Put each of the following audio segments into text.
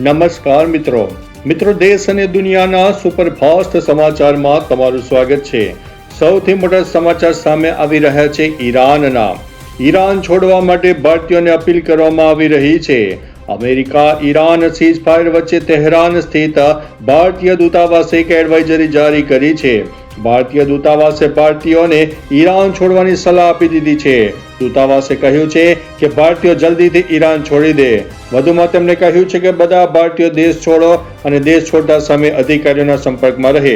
નમસ્કાર મિત્રો દેશ અને દુનિયાના સુપરફાસ્ટ સમાચારમાં તમારું સ્વાગત છે। સૌથી મોટા સમાચાર સામે આવી રહ્યા છે ઈરાન છોડવા માટે ભારતીયોને અપીલ કરવામાં આવી રહી છે। અમેરિકા ઈરાન સીઝફાયર વચ્ચે તહેરાન સ્થિત ભારતીય દૂતાવાસે એક એડવાઇઝરી જારી કરી છે। ભારતીય દૂતાવાસે ભારતીયોને ઈરાન છોડવાની સલાહ આપી દીધી છે। દૂતાવાસે કહ્યું છે કે ભારતીયો જલ્દીથી ઈરાન છોડી દે। વધુમાં તેમણે કહ્યું છે કે બધા ભારતીયો દેશ છોડો અને દેશ છોડતા સમયે અધિકારીઓના સંપર્કમાં રહે।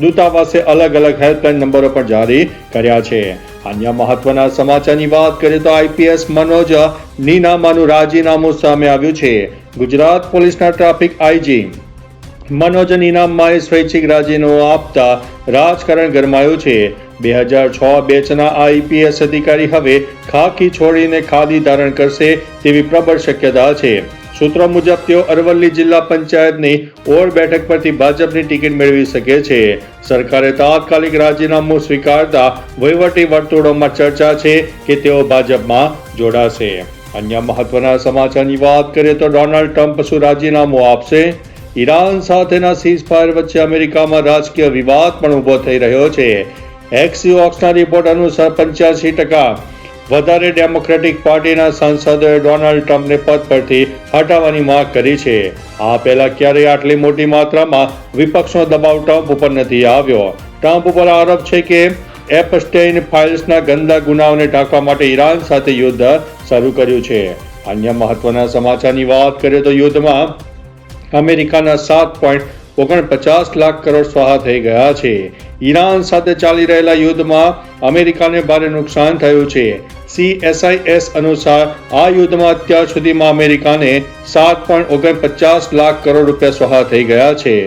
દૂતાવાસે અલગ અલગ હેલ્પલાઇન નંબરો પણ જારી કર્યા છે। અન્ય મહત્વના સમાચારની વાત કરીએ તો આઈપીએસ મનોજ નીનામાનું રાજીનામું સામે આવ્યું છે। ગુજરાત પોલીસના ટ્રાફિક આઈજી મનોજ નીનામાએ સ્વૈચ્છિક રાજીનામું આપતા રાજકારણ ગરમાયું છે। 2006 બેચના આઈપીએસ અધિકારી હવે ખાકી છોડીને ખાદી ધારણ કરશે તેવી પ્રબળ શક્યતા છે। સૂત્રો મુજબ તેઓ અરવલ્લી જિલ્લા પંચાયતની ઓર બેઠક પરથી ભાજપની ટિકિટ મેળવી શકે છે। સરકારે તાત્કાલિક રાજીનામું સ્વીકારતા વહીવટી વર્તુળોમાં ચર્ચા છે કે તેઓ ભાજપમાં જોડાશે। અન્ય મહત્વના સમાચારની વાત કરીએ તો ડોનાલ્ડ ટ્રમ્પ શું રાજીનામું આપશે? ઈરાન સાથેના સીઝફાયર વચ્ચે અમેરિકામાં રાજકીય વિવાદ પણ ઊભો થઈ રહ્યો છે। એક્સિયોક્સના રિપોર્ટ અનુસાર 85% વધારે ડેમોક્રેટિક પાર્ટીના સાંસદોએ ડોનાલ્ડ ટ્રમ્પને પદ પરથી હટાવવાની માંગ કરી છે। આ પહેલા ક્યારેય આટલી મોટી માત્રામાં વિપક્ષનો દબાવ ટ્રમ્પ ઉપર નથી આવ્યો। ટ્રમ્પ ઉપર આરોપ છે કે એપસ્ટેઇન ફાઇલ્સના ગંદા ગુનાઓને ઢાંકવા માટે ઈરાન સાથે યુદ્ધ શરૂ કર્યું છે। અન્ય મહત્વના સમાચારની વાત કરીએ તો યુદ્ધમાં અમેરિકાના 7.49 લાખ કરોડ સ્વાહા થઈ ગયા છે। ઈરાન સાથે ચાલી રહેલા યુદ્ધમાં અમેરિકાને ભારે નુકસાન થયું છે। CSIS અનુસાર આ યુદ્ધમાં અત્યાર સુધીમાં અમેરિકાને 7.49 લાખ કરોડ રૂપિયા સ્વાહા થઈ ગયા છે।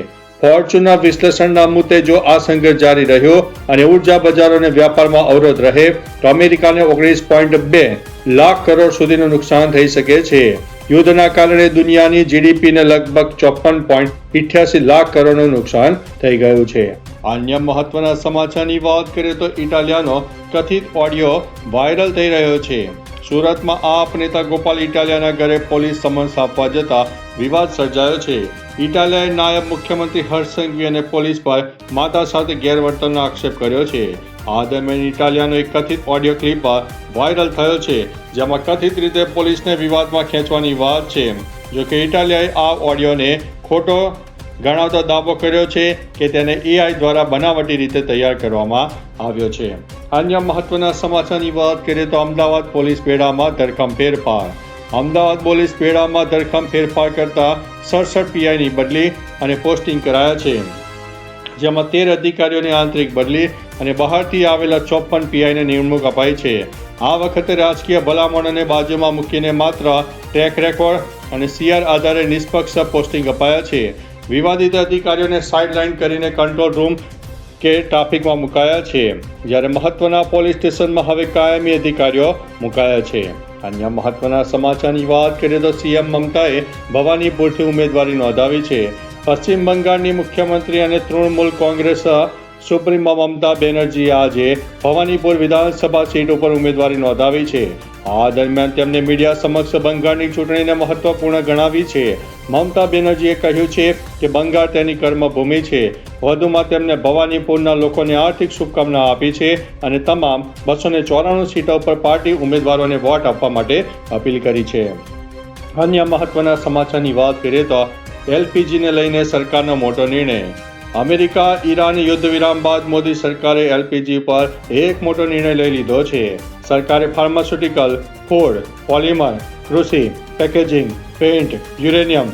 ફોર્ચ્યુનના વિશ્લેષણના મુદ્દે જો આ સંઘર્ષ જારી રહ્યો અને ઉર્જા બજારો અને વ્યાપારમાં અવરોધ રહે તો અમેરિકાને 19.2 લાખ કરોડ સુધીનું નુકસાન થઈ શકે છે। યુદ્ધના કારણે દુનિયાની જીડીપીને લગભગ 54.88 લાખ કરોડનું નુકસાન થઈ ગયું છે। અન્ય મહત્વના સમાચારની વાત કરીએ તો ઇટાલિયાનો કથિત ઓડિયો વાયરલ થઈ રહ્યો છે। સુરતમાં આપ નેતા ગોપાલ ઇટાલિયાના ઘરે પોલીસ સમન્સ આપવા જતા વિવાદ સર્જાયો છે। ઇટાલિયાએ નાયબ મુખ્યમંત્રી હર્ષ સંઘવી અને પોલીસ પર માતા સાથે ગેરવર્તનનો આક્ષેપ કર્યો છે। આ દરમિયાન ઇટાલિયાનો એક કથિત ઓડિયો ક્લિપ વાયરલ થયો છે જેમાં કથિત રીતે પોલીસને વિવાદમાં ખેંચવાની વાત છે। જોકે ઇટાલિયાએ આ ઓડિયોને ખોટો ગણાવતો દાવો કર્યો છે કે તેને AI દ્વારા બનાવટી રીતે તૈયાર કરવામાં આવ્યો છે। અન્ય મહત્વના સમાચારની વાત કરીએ તો અમદાવાદ પોલીસ બેડામાં ધરખમ ફેરફાર। અમદાવાદ પોલીસ બેડામાં ધરખમ ફેરફાર કરતા 67 PIની બદલી અને પોસ્ટિંગ કરાયા છે જેમાં 13 અધિકારીઓની આંતરિક બદલી અને બહારથી આવેલા 54 PIને નિમણૂક અપાઈ છે। આ વખતે રાજકીય ભલામણોને બાજુમાં મૂકીને માત્ર ટ્રેક રેકોર્ડ અને CR આધારે નિષ્પક્ષ પોસ્ટિંગ અપાયા છે। વિવાદિત અધિકારીઓને સાઇડલાઇન કરીને કંટ્રોલ રૂમ કે ટ્રાફિકમાં મુકાયા છે જ્યારે મહત્વના પોલીસ સ્ટેશનમાં હવે કાયમી અધિકારીઓ મુકાયા છે। અન્ય મહત્વના સમાચારની વાત કરીએ તો CM મમતાએ ભવાનીપુરથી ઉમેદવારી નોંધાવી છે। પશ્ચિમ બંગાળની મુખ્યમંત્રી અને તૃણમૂલ કોંગ્રેસ સુપ્રીમો મમતા બેનર્જીએ આજે ભવાનીપુર વિધાનસભા સીટ ઉપર ઉમેદવારી નોંધાવી છે। આ દરમિયાન તેમને મીડિયા સમક્ષ બંગાળની ચૂંટણીને મહત્વપૂર્ણ ગણાવી છે। મમતા બેનર્જીએ કહ્યું છે કે બંગાળ તેની કર્મભૂમિ છે। વધુમાં તેમને ભવાનીપુરના લોકોને આર્થિક શુભકામના આપી છે અને તમામ 294 સીટો પર પાર્ટી ઉમેદવારોને વોટ આપવા માટે અપીલ કરી છે। અન્ય મહત્વના સમાચારની વાત કરીએ તો LPGને લઈને સરકારનો મોટો નિર્ણય। અમેરિકા ઈરાન યુદ્ધ વિરામ બાદ મોદી સરકારે LPG પર એક મોટો નિર્ણય લઈ લીધો છે। સરકારે ફાર્માસ્યુટિકલ, ફૂડ, પોલિમર, કૃષિ, પેકેજિંગ, પેઇન્ટ, યુરેનિયમ,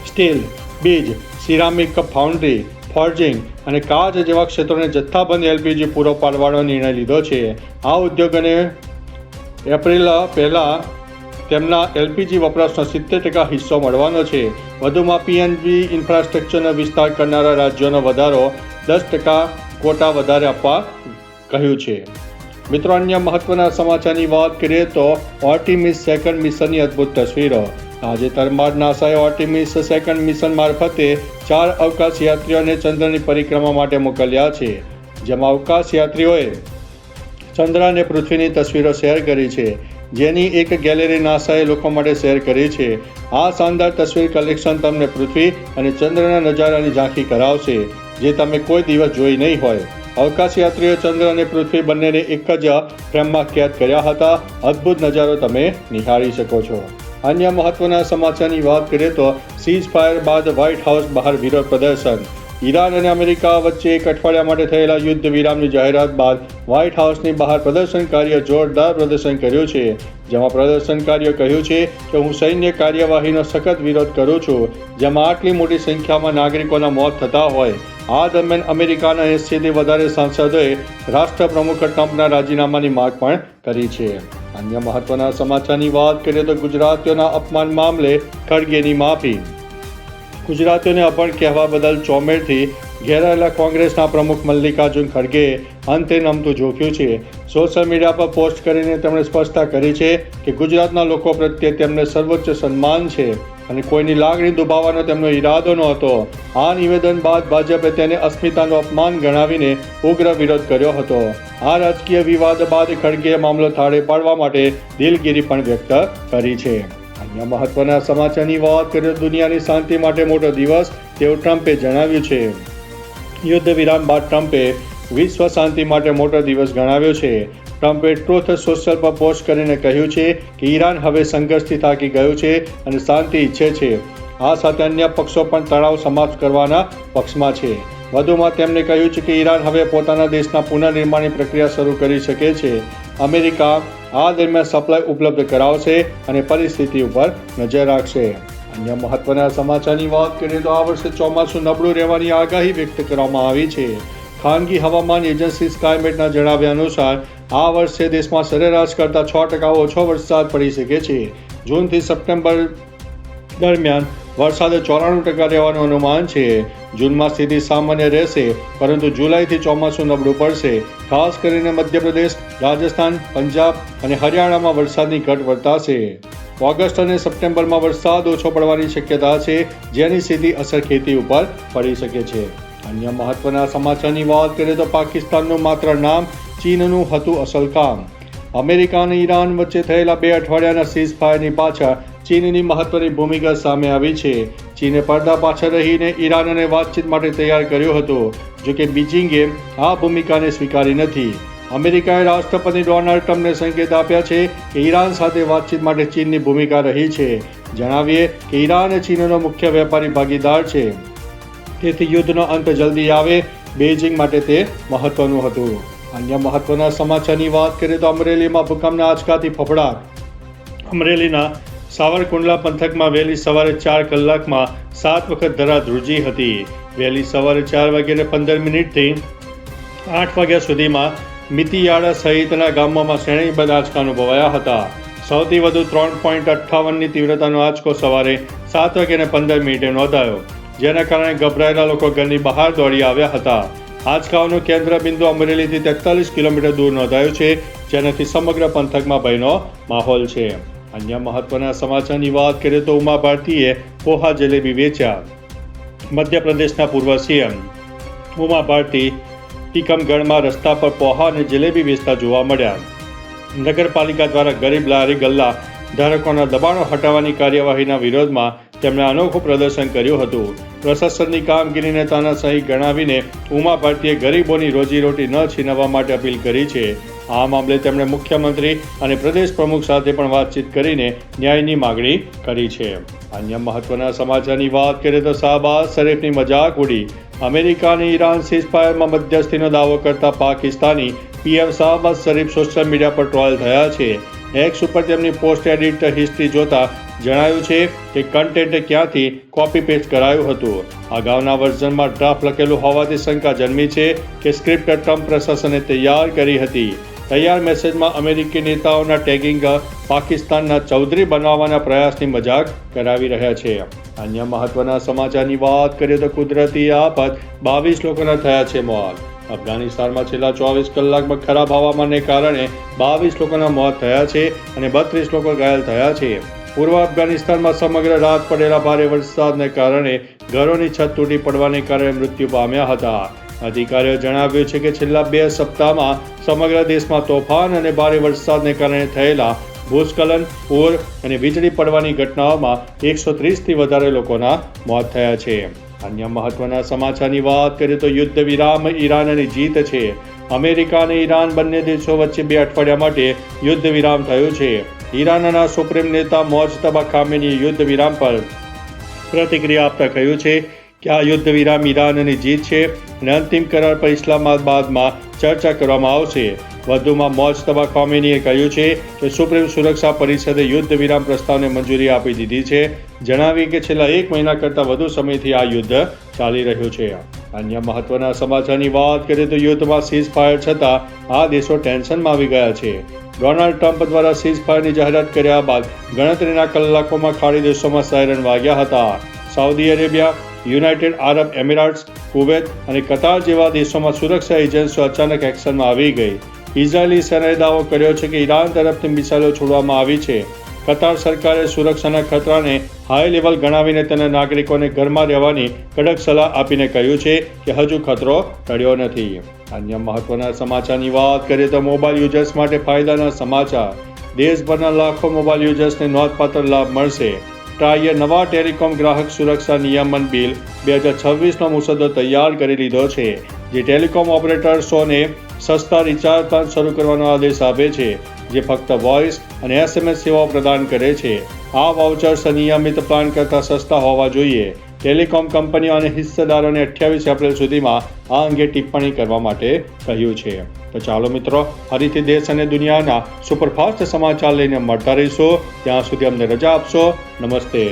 સ્ટીલ, બીજ, સિરામિક ફાઉન્ડ્રી, ફોર્જિંગ અને કાચ જેવા ક્ષેત્રોને જથ્થાબંધ LPG પૂરો પાડવાનો નિર્ણય લીધો છે। આ ઉદ્યોગોને એપ્રિલ પહેલા તેમના LPG વપરાશનો 70% હિસ્સો મળવાનો છે। વધુમાં PNG ઇન્ફ્રાસ્ટ્રક્ચરનો વિસ્તાર કરનારા રાજ્યોનો વધારો 10% કોટા વધારે આપવા કહ્યું છે। મિત્રો અન્ય મહત્વના સમાચારની વાત કરીએ તો આર્ટેમિસ 2 મિશનની અદ્ભુત તસવીરો। તાજેતરમાં નાસાએ આર્ટેમિસ 2 મિશન મારફતે 4 અવકાશ યાત્રીઓને ચંદ્રની પરિક્રમા માટે મોકલ્યા છે જેમાં અવકાશ યાત્રીઓએ ચંદ્ર અને પૃથ્વીની તસવીરો શેર કરી છે। જેની એક ગેલેરી નાસાએ લોકો માટે શેર કરી છે. આ શાનદાર તસવીર કલેક્શન તમને પૃથ્વી અને ચંદ્રના નજારાની ઝાંખી કરાવશે જે તમે કોઈ દિવસ જોઈ નહીં હોય. અવકાશ યાત્રીઓ ચંદ્ર અને પૃથ્વી બંનેને એક જ ફ્રેમમાં કેદ કર્યા હતા. અદ્ભુત નજારો તમે નિહાળી શકો છો. અન્ય મહત્વના સમાચારની વાત કરીએ તો સીઝ ફાયર બાદ વ્હાઇટ હાઉસ બહાર વિરોધ પ્રદર્શન. ઈરાન અને અમેરિકા વચ્ચે એક અઠવાડિયા માટે થયેલા યુદ્ધ વિરામની જાહેરાત બાદ વ્હાઇટ હાઉસની બહાર પ્રદર્શનકારીઓ જોરદાર પ્રદર્શન કર્યું છે. જેમાં પ્રદર્શનકારીઓ કહ્યું છે કે હું સૈન્ય કાર્યવાહીનો સખત વિરોધ કરું છું જેમાં આટલી મોટી સંખ્યામાં નાગરિકોના મોત થતા હોય. આ દરમિયાન અમેરિકાના 80થી વધારે સાંસદોએ રાષ્ટ્રપ્રમુખ ટ્રમ્પના રાજીનામાની માંગ પણ કરી છે. અન્ય મહત્વના સમાચારની વાત કરીએ તો ગુજરાતીઓના અપમાન મામલે ખડગેની માફી. ગુજરાતીઓને અભણ કહેવા બદલ ચોમેરથી ઘેરાયેલા કોંગ્રેસના પ્રમુખ મલ્લિકાર્જુન ખડગેએ અંતે નમતું ઝોક્યું છે. સોશિયલ મીડિયા પર પોસ્ટ કરીને તેમણે સ્પષ્ટતા કરી છે કે ગુજરાતના લોકો પ્રત્યે તેમને સર્વોચ્ચ સન્માન છે અને કોઈની લાગણી દુભાવવાનો તેમનો ઈરાદો નહોતો. આ નિવેદન બાદ ભાજપે તેને અસ્મિતાનું અપમાન ગણાવીને ઉગ્ર વિરોધ કર્યો હતો. આ રાજકીય વિવાદ બાદ ખડગેએ મામલો થાળે પાડવા માટે દિલગીરી પણ વ્યક્ત કરી છે. અન્ય મહત્વના સમાચારની વાત કરીએ તો દુનિયાની શાંતિ માટે મોટો દિવસ તેવું ટ્રમ્પે જણાવ્યું છે. યુદ્ધ વિરામ બાદ ટ્રમ્પે વિશ્વ શાંતિ માટે મોટો દિવસ ગણાવ્યો છે. ટ્રમ્પે ટ્રુથ સોશિયલ પર પોસ્ટ કરીને કહ્યું છે કે ઈરાન હવે સંઘર્ષથી થાકી ગયું છે અને શાંતિ ઈચ્છે છે. આ સાથે અન્ય પક્ષો પણ તણાવ સમાપ્ત કરવાના પક્ષમાં છે. વધુમાં તેમણે કહ્યું છે કે ઈરાન હવે પોતાના દેશના પુનર્નિર્માણની પ્રક્રિયા શરૂ કરી શકે છે. અમેરિકા આ દરમિયાન સપ્લાય ઉપલબ્ધ કરાવશે અને પરિસ્થિતિ ઉપર નજર રાખશે. અન્ય મહત્વના સમાચારની વાત કરીએ તો આ વર્ષે ચોમાસું નબળું રહેવાની આગાહી વ્યક્ત કરવામાં આવી છે. ખાનગી હવામાન એજન્સી સ્કાયમેટના જણાવ્યા અનુસાર આ વર્ષે દેશમાં સરેરાશ કરતાં 6% ઓછો વરસાદ પડી શકે છે. જૂનથી સપ્ટેમ્બર દરમિયાન વરસાદ 94% રહેવાનું અનુમાન છે. જૂનમાં સ્થિતિ સામાન્ય રહેશે પરંતુ જુલાઈથી ચોમાસું નબળું પડશે. ખાસ કરીને મધ્યપ્રદેશ, રાજસ્થાન, પંજાબ અને હરિયાણામાં વરસાદની ઘટ વર્તાશે. ઓગસ્ટ અને સપ્ટેમ્બરમાં વરસાદ ઓછો પડવાની શક્યતા છે જેની સીધી અસર ખેતી ઉપર પડી શકે છે. અન્ય મહત્વના સમાચારની વાત કરીએ તો પાકિસ્તાનનું માત્ર નામ, ચીનનું હતું અસલ કામ. અમેરિકા અને ઈરાન વચ્ચે થયેલા 2 અઠવાડિયાના સીઝ ફાયરની પાછળ ચીનની મહત્વની ભૂમિકા સામે આવી છે. ચીને પડદા પાછળ રહીને ઈરાનને વાતચીત માટે તૈયાર કર્યો હતો. જોકે બીજિંગે આ ભૂમિકાને સ્વીકારી નથી. અમેરિકાએ રાષ્ટ્રપતિ ડોનાલ્ડ ટ્રમ્પને સંકેત આપ્યા છે કે ઈરાન સાથે વાતચીત માટે ચીનની ભૂમિકા રહી છે. જણાવીએ કે ઈરાન ચીનનો મુખ્ય વેપારી ભાગીદાર છે તેથી યુદ્ધનો અંત જલ્દી આવે બેઇજિંગ માટે તે મહત્વનું હતું. અન્ય મહત્વના સમાચારની વાત કરીએ તો અમરેલીમાં ભૂકંપના આંચકાથી ફફડાટ. અમરેલીના સાવરકુંડલા પંથકમાં વહેલી સવારે 4 કલાકમાં 7 વખત ધરા ધ્રુજી હતી. વહેલી સવારે 4:15 થી 8 વાગ્યા સુધીમાં મિતિયાળા સહિતના ગામોમાં શ્રેણીબદ્ધ આંચકા અનુભવાયા હતા. સૌથી વધુ 3.58ની તીવ્રતાનો આંચકો સવારે 7:15 નોંધાયો જેના કારણે ગભરાયેલા લોકો ઘરની બહાર દોડી આવ્યા હતા. આંચકાઓનું કેન્દ્ર બિંદુ અમરેલીથી 43 કિલોમીટર દૂર નોંધાયું છે જેનાથી સમગ્ર પંથકમાં ભયનો માહોલ છે. અન્ય મહત્વના સમાચારની વાત કરીએ તો ઉમા ભારતીએ પોહા જલેબી વેચ્યા. મધ્યપ્રદેશના પૂર્વ સીએમ ઉમા ભારતી ટીકમગઢમાં રસ્તા પર પોહા અને જલેબી વેચતા જોવા મળ્યા. નગરપાલિકા દ્વારા ગરીબ લારી ગલ્લા ધારકોના દબાણો હટાવવાની કાર્યવાહીના વિરોધમાં તેમણે અનોખું પ્રદર્શન કર્યું હતું. પ્રશાસનની કામગીરીને તાનાશાહી ગણાવીને ઉમા ભારતીએ ગરીબોની રોજીરોટી ન છીનવવા માટે અપીલ કરી છે. આ મામલે તેમણે મુખ્યમંત્રી અને પ્રદેશ પ્રમુખ સાથે પણ વાતચીત કરીને ન્યાયની માગણી કરી છે. અન્ય મહત્વના સમાચારની વાત કરીએ તો શાહબાઝ શરીફની મજાક ઉડી. અમેરિકા અને ઈરાન સીઝફાયરમાં મધ્યસ્થીનો દાવો કરતા પાકિસ્તાની પીએમ શાહબાઝ શરીફ સોશિયલ મીડિયા પર ટ્રોલ થયા છે. એક્સ ઉપર તેમની પોસ્ટ એડિટ હિસ્ટ્રી જોતા જણાયું છે કે કન્ટેન્ટ ક્યાંથી કોપી પેસ્ટ કરાયું હતું. અગાઉના વર્ઝનમાં ડ્રાફ્ટ લખેલું હોવાથી શંકા જન્મી છે કે સ્ક્રિપ્ટ ટ્રમ્પ પ્રશાસને તૈયાર કરી હતી. તૈયાર મેસેજમાં અમેરિકી નેતાઓના ટેગિંગ પાકિસ્તાનના ચૌધરી બનાવવાના પ્રયાસની મજાક કરાવી રહ્યા છે. અન્ય મહત્વના સમાચારની વાત કરીએ તો કુદરતી આફત 22 લોકોના થયા છે મોત. અફઘાનિસ્તાનમાં છેલ્લા 24 કલાકમાં ખરાબ હવામાનને કારણે 22 લોકોના મોત થયા છે અને 32 લોકો ઘાયલ થયા છે. પૂર્વ અફઘાનિસ્તાનમાં સમગ્ર રાત પડેલા ભારે વરસાદને કારણે ઘરોની છત તૂટી પડવાને કારણે મૃત્યુ પામ્યા હતા. અધિકારીઓ જણાવ્યું છે કે છેલ્લા 2 સપ્તાહમાં સમગ્ર દેશમાં તોફાન અને ભારે વરસાદને કારણે થયેલા ભૂસ્ખલન, પૂર અને વીજળી પડવાની ઘટનાઓમાં 130થી વધારે લોકોના મોત થયા છે. અન્ય મહત્વના સમાચારની વાત કરીએ તો યુદ્ધ વિરામ ઈરાનની જીત છે. અમેરિકા અને ઈરાન બંને દેશો વચ્ચે 2 અઠવાડિયા માટે યુદ્ધ વિરામ થયું છે. ઈરાનના સુપ્રીમ નેતા મોજતબા ખામેનીએ યુદ્ધ વિરામ પર પ્રતિક્રિયા આપતા કહ્યું છે કે આ યુદ્ધ વિરામ ઈરાનની જીત છે અને અંતિમ કરાર પર ઇસ્લામાબાદમાં ચર્ચા કરવામાં આવશે. વધુમાં મોજતબા ખામેનીએ કહ્યું છે કે સુપ્રીમ સુરક્ષા પરિષદે યુદ્ધ વિરામ પ્રસ્તાવને મંજૂરી આપી દીધી છે, જણાવી કે છેલ્લા 1 મહિના કરતાં વધુ સમયથી આ યુદ્ધ ચાલી રહ્યું છે. અન્ય મહત્વના સમાચારની વાત કરીએ તો યુદ્ધમાં સીઝ ફાયર છતાં આ દેશો ટેન્શનમાં આવી ગયા છે. ડોનાલ્ડ ટ્રમ્પ દ્વારા સીઝ ફાયરની જાહેરાત કર્યા બાદ ગણતરીના કલાકોમાં ખાડી દેશોમાં સાયરન વાગ્યા હતા. સાઉદી અરેબિયા, યુનાઇટેડ આરબ એમિરેટ્સ, કુવૈત અને કતાર જેવા દેશોમાં સુરક્ષા એજન્સીઓ અચાનક એક્શનમાં આવી ગઈ. ઇઝરાયેલી સેનાએ દાવો કર્યો છે કે ઈરાન તરફથી મિસાઇલો છોડવામાં આવી છે. કતાર સરકારે સુરક્ષાના ખતરાને હાઈ લેવલ ગણાવીને તેના નાગરિકોને ઘરમાં રહેવાની કડક સલાહ આપીને કહ્યું છે કે હજુ ખતરો ટળ્યો નથી. અન્ય મહત્વના સમાચારની વાત કરીએ તો મોબાઈલ યુઝર્સ માટે ફાયદાના સમાચાર. દેશભરના લાખો મોબાઈલ યુઝર્સને નોંધપાત્ર લાભ મળશે. ટ્રાઈએ નવા ટેલિકોમ ગ્રાહક સુરક્ષા નિયમન બિલ 2026નો મુસદ્દો તૈયાર કરી લીધો છે, જે ટેલિકોમ ઓપરેટર્સોને સસ્તા રિચાર્જ પ્લાન શરૂ કરવાનો આદેશ આપે છે, જે ફક્ત વોઇસ અને SMS સેવાઓ પ્રદાન કરે છે. આ વાઉચર્સ નિયમિત પ્લાન કરતાં સસ્તા હોવા જોઈએ. ટેલિકોમ કંપનીઓ અને હિસ્સેદારોને 28 એપ્રિલ સુધીમાં આ અંગે ટિપ્પણી કરવા માટે કહ્યું છે. તો ચાલો મિત્રો, ફરીથી દેશ અને દુનિયાના સુપરફાસ્ટ સમાચાર લઈને મળતા રહીશું. ત્યાં સુધી અમને રજા આપશો. નમસ્તે.